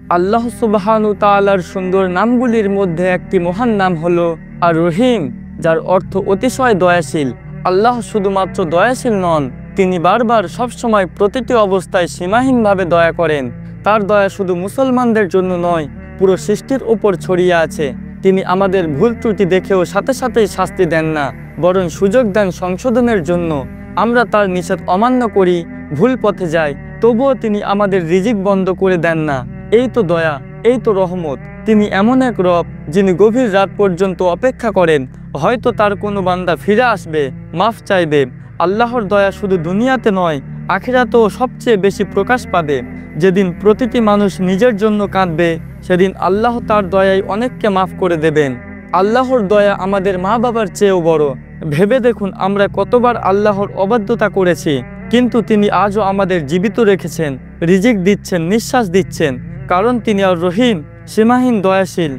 আল্লাহ সুবহানাহু ওয়া তাআলার সুন্দর নামগুলির মধ্যে একটি মহান নাম হলো আর রহিম, যার অর্থ অতিশয় দয়াশীল। আল্লাহ শুধুমাত্র দয়াশীল নন, তিনি বারবার সবসময় প্রতিটি অবস্থায় সীমাহীনভাবে দয়া করেন। তার দয়া শুধু মুসলমানদের জন্য নয়, পুরো সৃষ্টির উপর ছড়িয়ে আছে। তিনি আমাদের ভুল ত্রুটি দেখেও সাথে সাথেই শাস্তি দেন না, বরং সুযোগ দেন সংশোধনের জন্য। আমরা তার নিষেধ অমান্য করি, ভুল পথে যাই, তবুও তিনি আমাদের রিজিক বন্ধ করে দেন না। এই তো দয়া, এই তো রহমত। তিনি এমন এক রব যিনি গভীর রাত পর্যন্ত অপেক্ষা করেন, হয়তো তার কোনো বান্দা ফিরে আসবে, মাফ চাইবে। আল্লাহর দয়া শুধু দুনিয়াতে নয়, আখিরাতেও সবচেয়ে বেশি প্রকাশ পাবে। যেদিন প্রতিটি মানুষ নিজের জন্য কাঁদবে, সেদিন আল্লাহ তার দয়ায় অনেককে মাফ করে দেবেন। আল্লাহর দয়া আমাদের মা বাবার চেয়েও বড়। ভেবে দেখুন, আমরা কতবার আল্লাহর অবাধ্যতা করেছি, কিন্তু তিনি আজও আমাদের জীবিত রেখেছেন, রিজিক দিচ্ছেন, নিঃশ্বাস দিচ্ছেন, কারণ তিনি আর রহিম, সীমাহীন দয়াশীল।